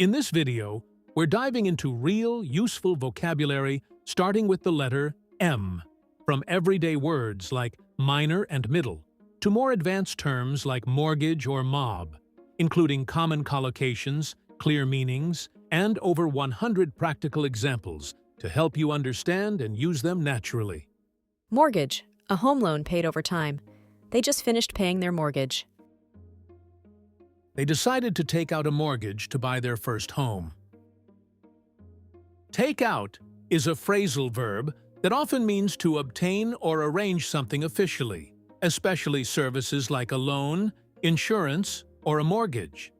In this video, we're diving into real, useful vocabulary starting with the letter M, from everyday words like minor and middle, to more advanced terms like mortgage or mob, including common collocations, clear meanings, and over 100 practical examples to help you understand and use them naturally. Mortgage, a home loan paid over time. They just finished paying their mortgage. They decided to take out a mortgage to buy their first home. Take out is a phrasal verb that often means to obtain or arrange something officially, especially services like a loan, insurance, or a mortgage.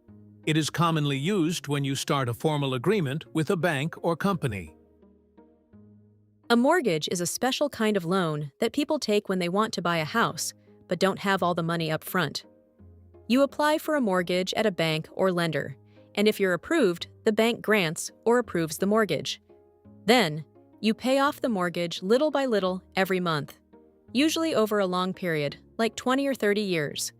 It is commonly used when you start a formal agreement with a bank or company. A mortgage is a special kind of loan that people take when they want to buy a house, but don't have all the money up front. You apply for a mortgage at a bank or lender, and if you're approved, the bank grants or approves the mortgage. Then, you pay off the mortgage little by little every month, usually over a long period, like 20 or 30 years.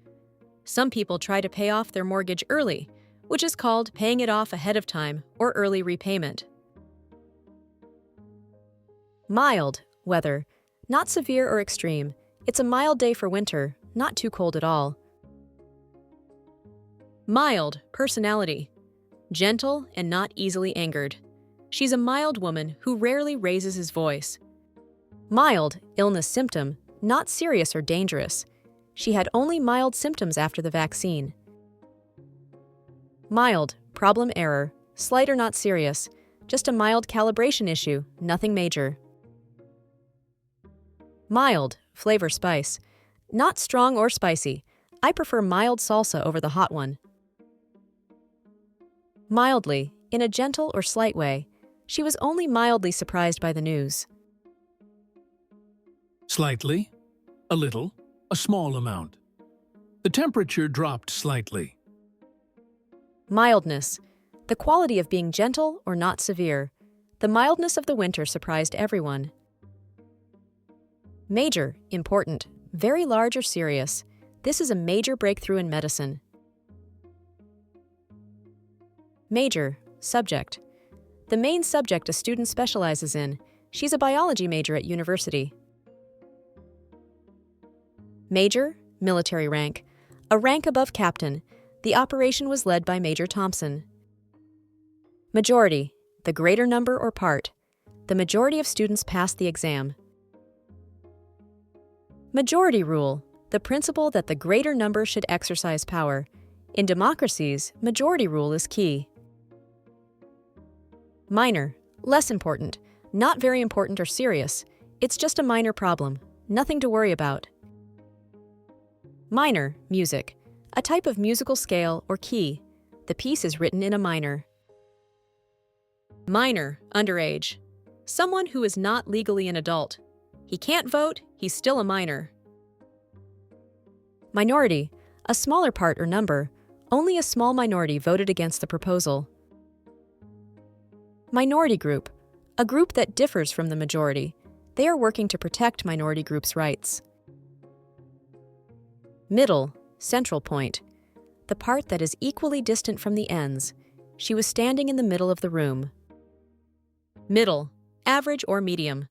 Some people try to pay off their mortgage early, which is called paying it off ahead of time or early repayment. Mild, weather. Not severe or extreme. It's a mild day for winter, not too cold at all. Mild, personality. Gentle and not easily angered. She's a mild woman who rarely raises his voice. Mild, illness symptom, not serious or dangerous. She had only mild symptoms after the vaccine. Mild, problem error, slight or not serious, just a mild calibration issue, nothing major. Mild, flavor spice, not strong or spicy. I prefer mild salsa over the hot one. Mildly, in a gentle or slight way. She was only mildly surprised by the news. Slightly, a little, a small amount. The temperature dropped slightly. Mildness, the quality of being gentle or not severe. The mildness of the winter surprised everyone. Major, important, very large or serious. This is a major breakthrough in medicine. Major, subject. The main subject a student specializes in. She's a biology major at university. Major, military rank. A rank above captain. The operation was led by Major Thompson. Majority, the greater number or part. The majority of students passed the exam. Majority rule, the principle that the greater number should exercise power. In democracies, majority rule is key. Minor, less important, not very important or serious. It's just a minor problem, nothing to worry about. Minor, music, a type of musical scale or key. The piece is written in a minor. Minor, underage, someone who is not legally an adult. He can't vote, he's still a minor. Minority, a smaller part or number. Only a small minority voted against the proposal. Minority group, a group that differs from the majority. They are working to protect minority groups' rights. Middle, central point, the part that is equally distant from the ends. She was standing in the middle of the room. Middle, average or medium.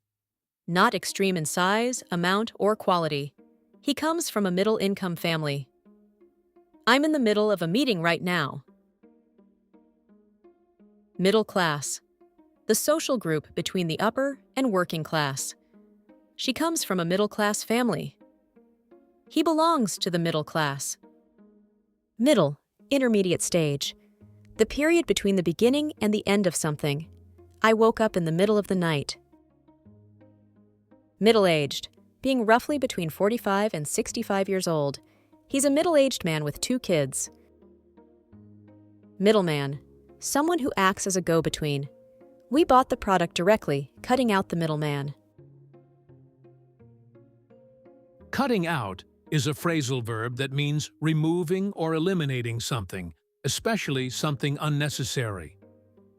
Not extreme in size, amount, or quality. He comes from a middle-income family. I'm in the middle of a meeting right now. Middle class, the social group between the upper and working class. She comes from a middle-class family. He belongs to the middle class. Middle, intermediate stage. The period between the beginning and the end of something. I woke up in the middle of the night. Middle-aged, being roughly between 45 and 65 years old. He's a middle-aged man with 2 kids. Middleman, someone who acts as a go-between. We bought the product directly, cutting out the middleman. Cutting out is a phrasal verb that means removing or eliminating something, especially something unnecessary.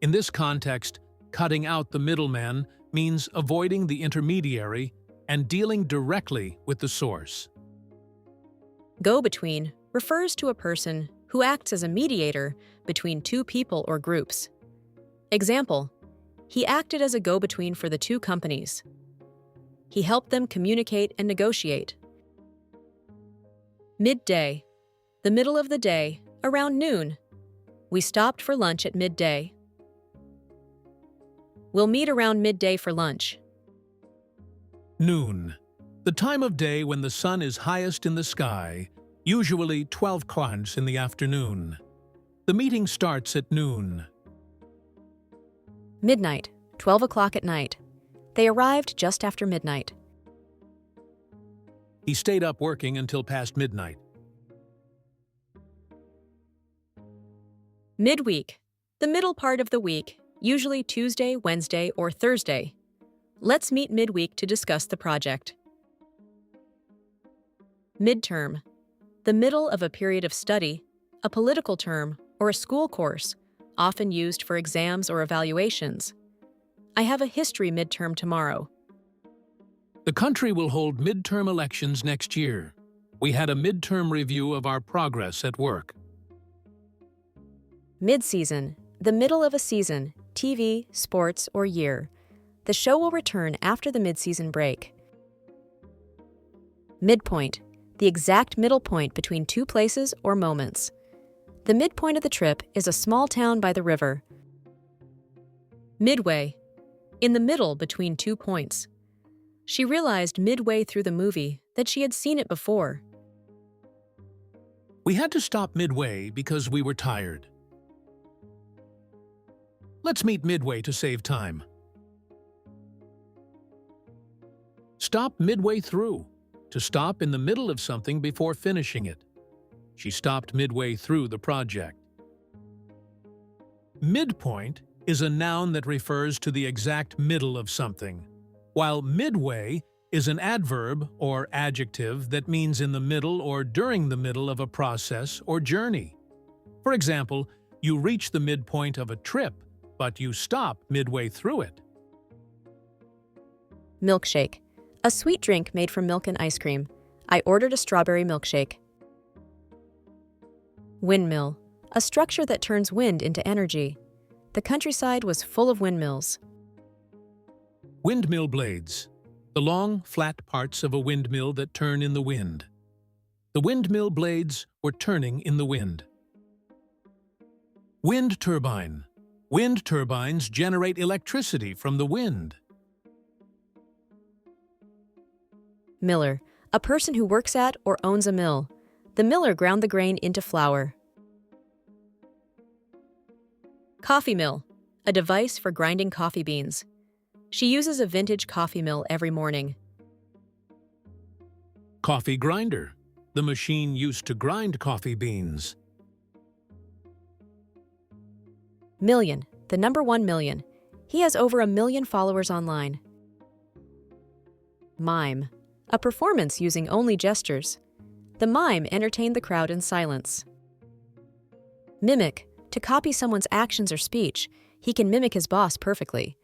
In this context, cutting out the middleman means avoiding the intermediary and dealing directly with the source. Go-between refers to a person who acts as a mediator between two people or groups. Example, he acted as a go-between for the two companies. He helped them communicate and negotiate. Midday, the middle of the day, around noon. We stopped for lunch at midday. We'll meet around midday for lunch. Noon, the time of day when the sun is highest in the sky, usually 12 kwan's in the afternoon. The meeting starts at noon. Midnight, 12 o'clock at night. They arrived just after midnight. He stayed up working until past midnight. Midweek, the middle part of the week, usually Tuesday, Wednesday, or Thursday. Let's meet midweek to discuss the project. Midterm, the middle of a period of study, a political term, or a school course, often used for exams or evaluations. I have a history midterm tomorrow. The country will hold midterm elections next year. We had a midterm review of our progress at work. Mid-season, the middle of a season, TV, sports, or year. The show will return after the mid-season break. Midpoint, the exact middle point between two places or moments. The midpoint of the trip is a small town by the river. Midway, in the middle between 2 points. She realized midway through the movie that she had seen it before. We had to stop midway because we were tired. Let's meet midway to save time. Stop midway through, to stop in the middle of something before finishing it. She stopped midway through the project. Midpoint is a noun that refers to the exact middle of something, while midway is an adverb or adjective that means in the middle or during the middle of a process or journey. For example, you reach the midpoint of a trip, but you stop midway through it. Milkshake, a sweet drink made from milk and ice cream. I ordered a strawberry milkshake. Windmill, a structure that turns wind into energy. The countryside was full of windmills. Windmill blades, the long, flat parts of a windmill that turn in the wind. The windmill blades were turning in the wind. Wind turbine. Wind turbines generate electricity from the wind. Miller, a person who works at or owns a mill. The miller ground the grain into flour. Coffee mill, a device for grinding coffee beans. She uses a vintage coffee mill every morning. Coffee grinder, the machine used to grind coffee beans. Million, the number 1 million. He has over 1 million followers online. Mime, a performance using only gestures. The mime entertained the crowd in silence. Mimic, to copy someone's actions or speech. He can mimic his boss perfectly.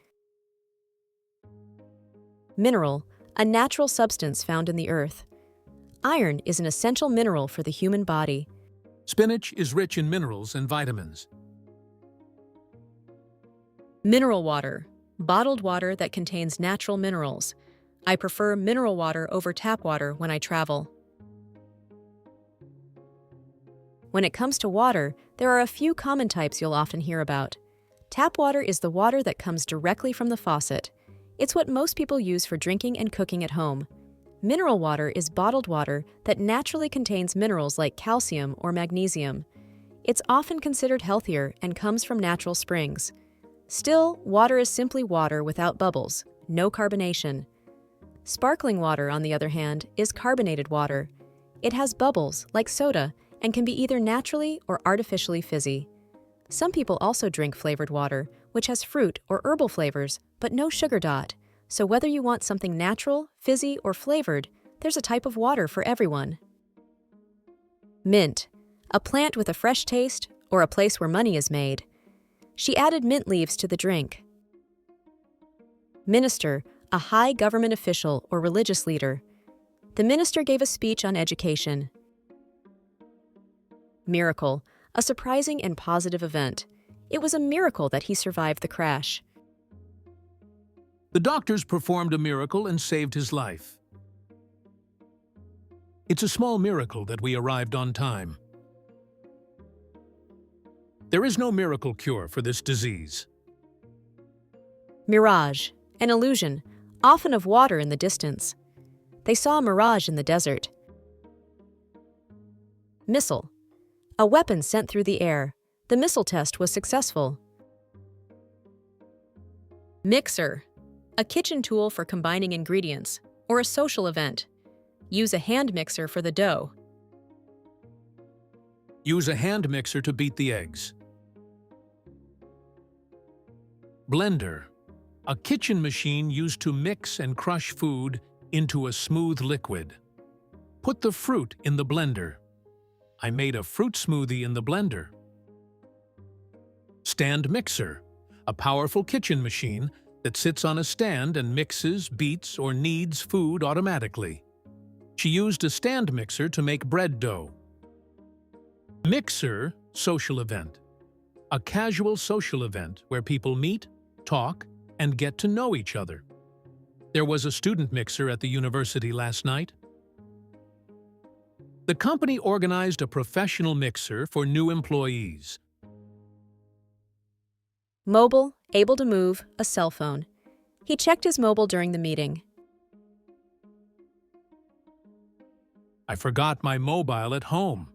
Mineral, a natural substance found in the earth. Iron is an essential mineral for the human body. Spinach is rich in minerals and vitamins. Mineral water, bottled water that contains natural minerals. I prefer mineral water over tap water when I travel. When it comes to water, there are a few common types you'll often hear about. Tap water is the water that comes directly from the faucet. It's what most people use for drinking and cooking at home. Mineral water is bottled water that naturally contains minerals like calcium or magnesium. It's often considered healthier and comes from natural springs. Still, water is simply water without bubbles, no carbonation. Sparkling water, on the other hand, is carbonated water. It has bubbles, like soda, and can be either naturally or artificially fizzy. Some people also drink flavored water, which has fruit or herbal flavors, but no sugar dot. So whether you want something natural, fizzy, or flavored, there's a type of water for everyone. Mint, a plant with a fresh taste or a place where money is made. She added mint leaves to the drink. Minister, a high government official or religious leader. The minister gave a speech on education. Miracle, a surprising and positive event. It was a miracle that he survived the crash. The doctors performed a miracle and saved his life. It's a small miracle that we arrived on time. There is no miracle cure for this disease. Mirage, an illusion, often of water in the distance. They saw a mirage in the desert. Missile, a weapon sent through the air. The missile test was successful. Mixer, a kitchen tool for combining ingredients, or a social event. Use a hand mixer for the dough. Use a hand mixer to beat the eggs. Blender, a kitchen machine used to mix and crush food into a smooth liquid. Put the fruit in the blender. I made a fruit smoothie in the blender. Stand mixer, a powerful kitchen machine that sits on a stand and mixes, beats, or kneads food automatically. She used a stand mixer to make bread dough. Mixer, social event. A casual social event where people meet, talk, and get to know each other. There was a student mixer at the university last night. The company organized a professional mixer for new employees. Mobile, able to move, a cell phone. He checked his mobile during the meeting. I forgot my mobile at home.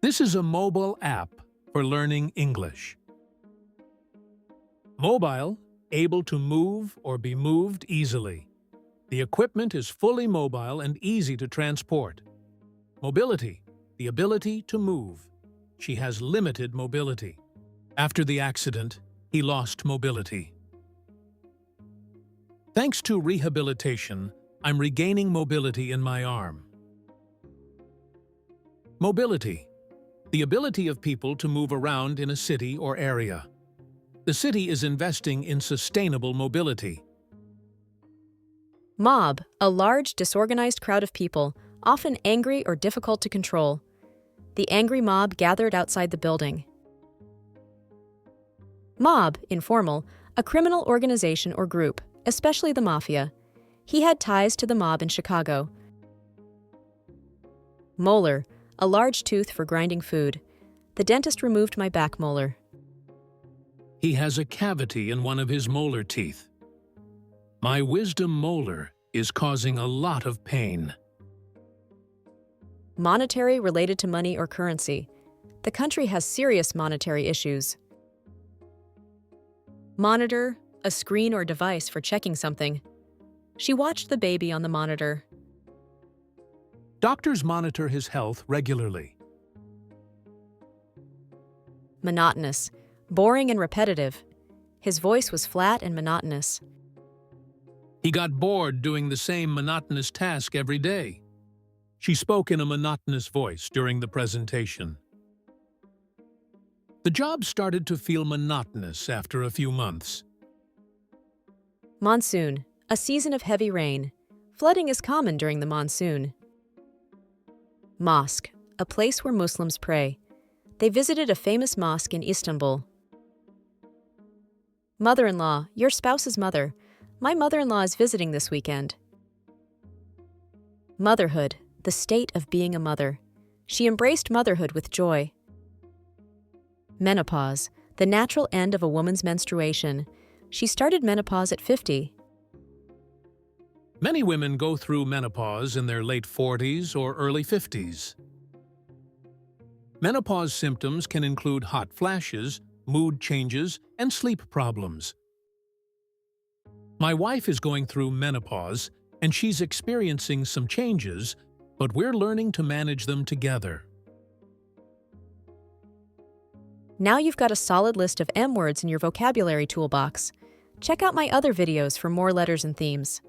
This is a mobile app for learning English. Mobile, able to move or be moved easily. The equipment is fully mobile and easy to transport. Mobility, the ability to move. She has limited mobility. After the accident, he lost mobility. Thanks to rehabilitation, I'm regaining mobility in my arm. Mobility, the ability of people to move around in a city or area. The city is investing in sustainable mobility. Mob, a large, disorganized crowd of people, often angry or difficult to control. The angry mob gathered outside the building. Mob, informal, a criminal organization or group, especially the mafia. He had ties to the mob in Chicago. Molar, a large tooth for grinding food. The dentist removed my back molar. He has a cavity in one of his molar teeth. My wisdom molar is causing a lot of pain. Monetary related to money or currency. The country has serious monetary issues. Monitor, a screen or device for checking something. She watched the baby on the monitor. Doctors monitor his health regularly. Monotonous, boring and repetitive. His voice was flat and monotonous. He got bored doing the same monotonous task every day. She spoke in a monotonous voice during the presentation. The job started to feel monotonous after a few months. Monsoon, a season of heavy rain. Flooding is common during the monsoon. Mosque, a place where Muslims pray. They visited a famous mosque in Istanbul. Mother-in-law, your spouse's mother. My mother-in-law is visiting this weekend. Motherhood, the state of being a mother. She embraced motherhood with joy. Menopause, the natural end of a woman's menstruation. She started menopause at 50. Many women go through menopause in their late 40s or early 50s. Menopause symptoms can include hot flashes, mood changes, and sleep problems. My wife is going through menopause, and she's experiencing some changes, but we're learning to manage them together. Now you've got a solid list of M words in your vocabulary toolbox. Check out my other videos for more letters and themes.